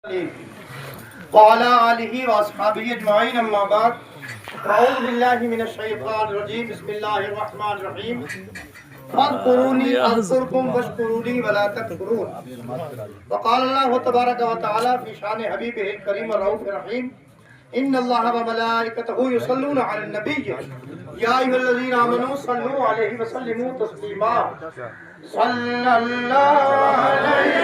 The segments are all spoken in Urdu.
وعلى آله وأصحابه أجمعين أما بعد أعوذ بالله من الشيطان الرجيم بسم الله الرحمن الرحيم فاذكروني أذكركم واشكروا لي ولا تكفرون وقال الله تبارك وتعالى في شان حبيبه الكريم الرؤوف الرحيم إن الله وملائكته يصلون على النبي يا أيها الذين آمنوا صلوا عليه وسلموا تسليما صلى الله عليه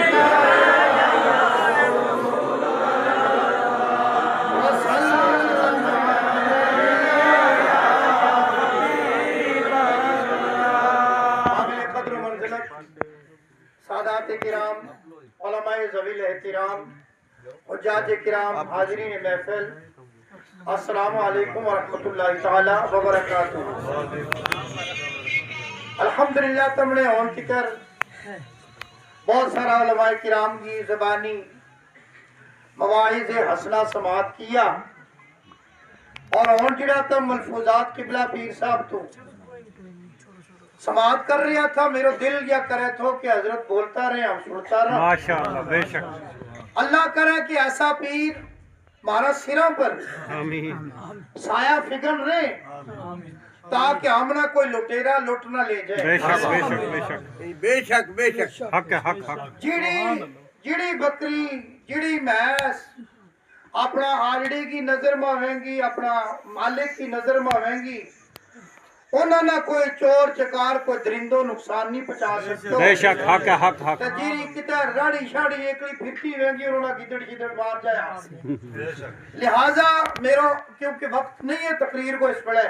سادات کرام، علماء ذویل احترام، حجاج کرام، حاضرین محفل، السلام علیکم ورحمۃ اللہ تعالی وبرکاتہ۔ الحمدللہ تم نے ہون تکر بہت سارا علماء کرام کی زبانی مواعظ حسنہ سماعت کیا اور ہون جڑا تم ملفوظات قبلہ پیر صاحب تو سماعت کر رہا تھا، میرا دل یا کرے تھو کہ حضرت بولتا رہے ہم سنتا رہا۔ ماشاءاللہ، بے شک اللہ کرے کہ ایسا پیر مارا سروں پر سایہ فکر رہے تاکہ ہم نہ کوئی لٹیرا لٹ نہ لے جائے۔ بے شک بے شک بے شک بے شک بے شک حق ہے، حق حق۔ جڑی بکری جڑی مھیس اپنا آجڑی کی نظر میں ہویں گی، اپنا مالک کی نظر میں ہویں گی، انہوں نے کوئی چور چکار کوئی درندوں نقصان نہیں پہنچا سکتا۔ بے شک حق ہے، حق حق۔ تجیری کتے راڑی شاڑی ایکڑی پھرتی ہویں گی، انہوں نے گدڑ شدڑ مار جایا۔ لہٰذا میرا کیونکہ وقت نہیں ہے تقریر کو اس پڑے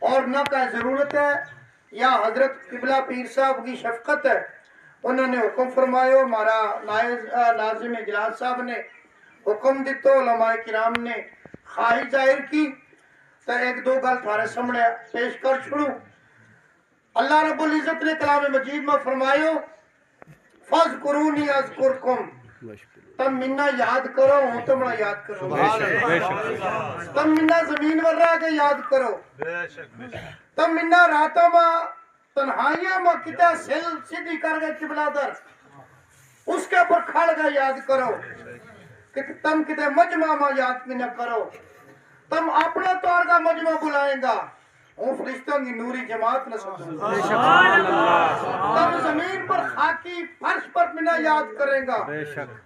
اور نہ کا ضرورت ہے یا حضرت قبلہ پیر صاحب کی شفقت ہے، انہوں نے حکم فرمایا، ہمارا ناظم اجلاس صاحب نے حکم دیتا، علماء کرام نے خواہش ظاہر کی تو ایک دو گل تھارے سامنے پیش کر چھوڑوں۔ اللہ رب العزت نے کلام مجید میں فرمایا فَاذْكُرُونِي أَذْكُرْكُمْ، تم منا یاد کرو ہوں تمہارا یاد کرو، تم منا زمین ور رہ کے یاد کرو، تم منا راتوں میں تنہائیاں میں کتے سل سیدھی کر گئے قبلہ در اس کے پر کھڑ گئے یاد کرو، کہ تم کتے مجمع میں یاد نہ کرو، تم اپنا طور کا مجمع بلائیں گا، ہوں فرشتوں کی نوری جماعت نہ سکوں، تم زمین پر خاکی فرش پر منا یاد کریں گا،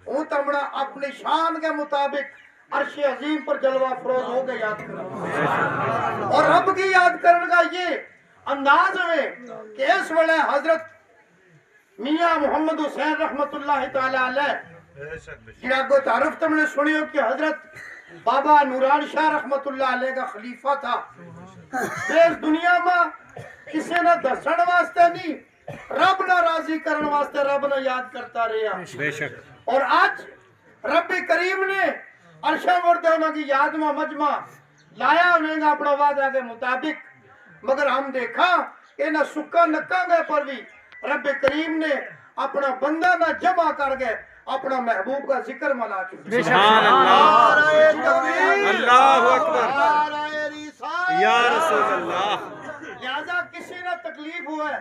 ہوں تمنا اپنی شان کے مطابق عرش عظیم پر جلوہ فروز ہو کے یاد کریں۔ اور رب کی یاد کرنے کا یہ انداز ہے کہ اس وقت حضرت میاں محمد حسین رحمت اللہ تعالی علیہ جڑا کو تعارف تم نے سنی ہو کہ حضرت بابا نوران شاہ رحمت اللہ علیہ کا خلیفہ تھا، اس دنیا میں کسی نے دسن واسطے نہیں رب نہ راضی کرن واسطے رب نہ یاد کرتا رہا۔ بے شک۔ اور آج رب کریم نے عرشہ مردہ انہوں کی یاد میں مجمع لایا انہیں گا اپنا وعدہ کے مطابق، مگر ہم دیکھا کہ نہ سکا نکا گئے پر بھی رب کریم نے اپنا بندہ نہ جمع کر گئے اپنا محبوب کا ذکر منا چکے۔ سبحان اللہ، اللہ اکبر، یا رسول اللہ۔ لہذا کسی نہ تکلیف ہوا ہے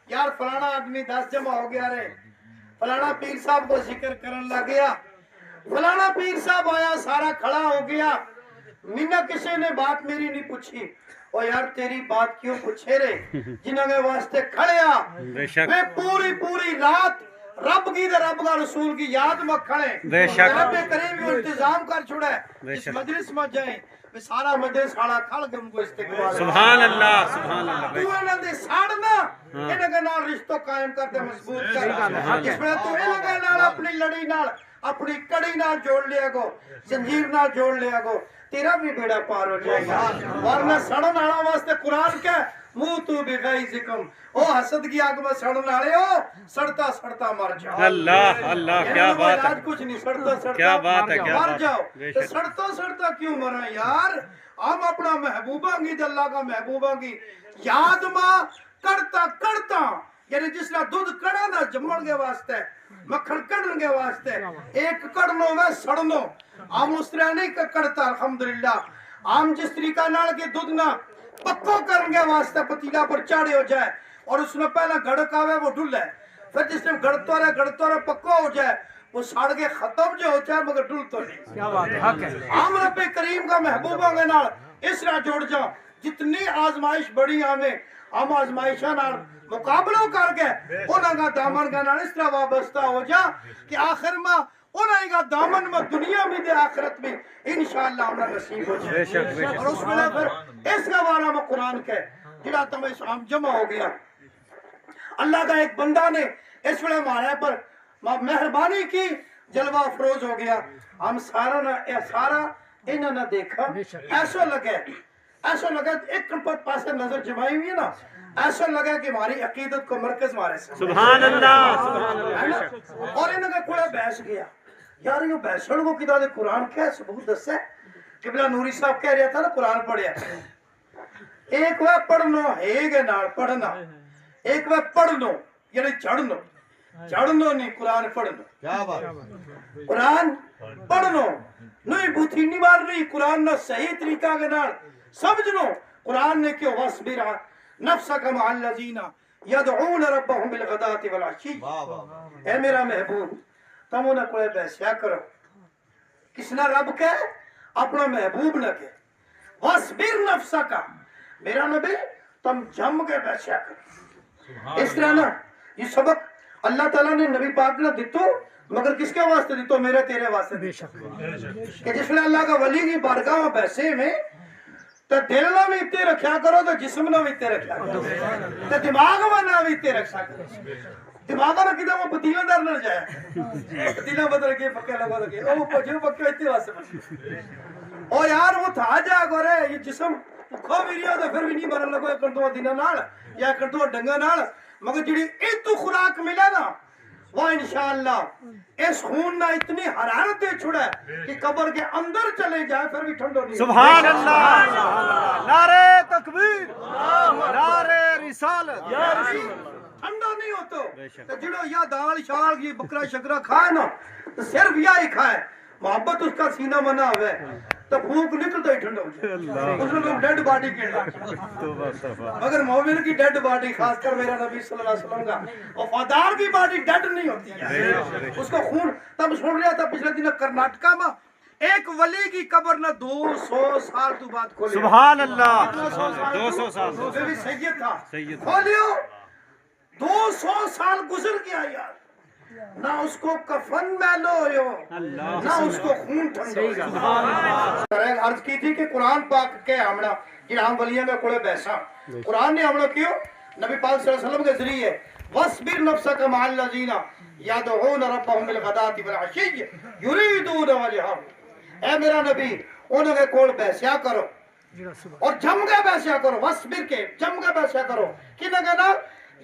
یار فلانا آدمی 10 جمع ہو گیا رہے، فلانا پیر صاحب کو ذکر کرن لگ گیا، فلانا پیر صاحب آیا سارا کھڑا ہو گیا، منہ کسی نے بات میری نہیں پوچھی، اور یار تیری بات کیوں پوچھے رہے جنہوں نے واسطے کھڑیا وہ پوری رات رب کی دے رب کا رسول کی یاد میں کھڑے، بے شک۔ رب کریم انتظام کر چھوڑے اس مجلس میں جائیں وہ سارا مجلس کھڑا کھڑ کے ان کو استقبال۔ سبحان اللہ، سبحان اللہ۔ تو انہوں نے ساڑنا انہوں کے نال رشتوں قائم کرتے مضبوط کر، جس میں تو انہوں کے نال اپنی لڑی نال اپنی کڑی نال جوڑ لیا گو، زنجیر نال جوڑ لیا گو، تیرا بھی بیڑا پار ہو جائے گا۔ ورنہ سڑن آنا واسطے قرآن کے منہ تو بغیظکم، او حسد کی آگ میں سڑن آڑے ہو سڑتا سڑتا مر جاؤ۔ اللہ اللہ، کیا بات ہے، کچھ نہیں سڑتا سڑتا کیا بات ہے، کیا مر بات جاؤ۔ ہے۔ سڑتا سڑتا کیوں مرا یار، ہم اپنا محبوبہ گی اللہ کا محبوبہ گی یاد ماں کرتا کرتا، یعنی جس نے دودھ کڑا نہ جمن کے واسطے مکھن کڑن کے واسطے ایک کڑنوں میں سڑنوں ہم اس طرح نہیں کڑتا۔ الحمدللہ ہم جس طریقہ نال کے دودھ نہ پکو کرن کے واسطے پتیلا پر چاڑے ہو جائے اور اس نے پہلا گھڑک آوے وہ ڈھل ہے، پھر جس نے گھڑتا رہے پکو ہو جائے وہ سڑ کے ختم جو ہو جائے مگر ڈل تو نہیں. کیا بات ہے، حق ہے. ہم رب کریم کا محبوبہ کے نال اس طرح جڑ جا جتنی آزمائش بڑی آویں ہم آزمائشاں نال مقابلہ کر کے انہاں کا دامن کا نال اس طرح وابستہ ہو جا کہ آخر میں انہاں کا دامن میں دنیا میں دے آخرت میں انشاءاللہ ہمیں نصیب ہو جائے. بے شک بے اور اس میں پھر اس کا بارہ میں قرآن کے جڑا تم اسلام جمع ہو گیا. اللہ کا ایک بندہ نے اس وقت ہمارے پر مہربانی کی جلوہ افروز ہو گیا. ہم سارا انہوں نے دیکھا ایسا لگا ایک پاسے نظر جمائی ہوئی ہے نا ایسا لگا کہ ہماری عقیدت کو مرکز ہمارے سے سبحان اللہ سبحان اللہ. اور انہوں نے کوڑا بحث گیا یار یہ بحثن کو کتاب قرآن کیا ہے ثبوت دس ہے. قبلہ نوری صاحب کہہ رہا تھا نا قرآن پڑھیا ایک وہ پڑھنو ہے گے نال پڑھنا ایک وہ پڑھنو یعنی چڑھنو نہیں قرآن پڑھنو. کیا بات قرآن پڑھنو نہیں بوتھی نہیں مارنی قرآن نہ صحیح طریقہ کے نال سمجھنو. قرآن نے کیوں وصبر نفسک مع الذین یدعون ربهم بالغداۃ والعشی. اے میرا محبوب تم انہیں کوئی بحثیا کرو کس نہ رب کے اپنا محبوب نہ کہ وصبر نفسک میرا نبی تم جم کے بحثیا کرو. اس طرح نا یہ سبق اللہ تعالیٰ نے نبی پاک نے دیتو مگر کس کے واسطے دیتو میرے تیرے واسطے دیتو کہ جس نے اللہ کا ولی کی بارگاہ میں بیسے میں تو دل نہ بھی اتے رکھیا کرو تو جسم نہ بھی اتے رکھیا کرو تو دماغ میں نہ بھی اتے رکھیا کرو. دماغ میں کدھا وہ پتیلہ در نہ جائے پتیلہ بدل کے پکے لگو لگے وہ جو پکے اتے واسطے بچے اور یار وہ تھا جا گورے یہ جسم کھو بھی رہا تو پھر بھی نہیں مرن لگو ایک کنٹو دینہ نال یا ایک کنٹو ڈنگا نال مگر جڑی ایتو خوراک ملے نا وہ انشاءاللہ اس خون نہ اتنی حرارت دے چھڑا ہے کہ قبر کے اندر چلے جائے پھر بھی ٹھنڈو نہیں. سبحان اللہ. نعرہ تکبیر نعرہ رسالت ٹھنڈا نہیں ہوتا تو جڑو یا دال شال یہ بکرا شکرا کھائے نا تو صرف یا ہی کھائے محبت اس کا سینہ منا ہوئے تو پھوک نکلتا ہی ٹھنڈا ہو جائے اس نے لوگ ڈیڈ باڈی کہنا مگر مومن کی ڈیڈ باڈی خاص کر میرا نبی صلی اللہ علیہ وسلم کا وفادار کی باڈی ڈیڈ نہیں ہوتی ہے اس کو خون. تب سن رہا تھا پچھلے دن کرناٹکا میں ایک ولی کی قبر نہ 200 سال تو بعد کھولی. سبحان اللہ 200 سال وہ بھی سید تھا کھولیو 200 سال گزر گیا یار نہ اس کو کفن میلو ہو نہ اس کو خون ٹھنڈا. عرض کی تھی کہ قرآن پاک کے ہمنا جن ہم ولیوں میں کوڑے بیسا قرآن نے ہمنا کیوں نبی پاک صلی اللہ علیہ وسلم کے ذریعے وَاصْبِرْ نَفْسَكَ مَعَ الَّذِينَ يَدْعُونَ رَبَّهُمْ بِالْغَدَاةِ وَالْعَشِيِّ يُرِيدُونَ وَجْهَهُ. اے میرا نبی انہوں کے کول بیسیا کرو اور جم کے بیسیا کرو. وَاصْبِرْ کے جم کے بیسیا کرو کہ نہ کہنا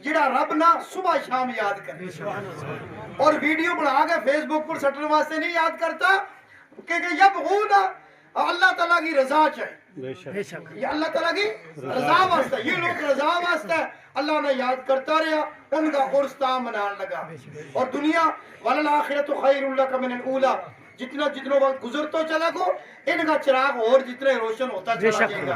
جڑا رب نہ صبح شام یاد کرے اور ویڈیو بنا کے فیس بک پر سٹن واسطے نہیں یاد کرتا کہ یبغون اللہ تعالیٰ کی رضا چاہیے. یہ اللہ تعالیٰ کی رضا واسطہ یہ لوگ رضا واسطہ اللہ نے یاد کرتا رہا ان کا عرس تام منان لگا. اور دنیا وَلَلْآخِرَةُ خَيْرٌ لَكَ مِنَ الْأُولَى جتنا وقت گزرتا چلا گو ان کا چراغ اور جتنے روشن ہوتا چلا جائے گا.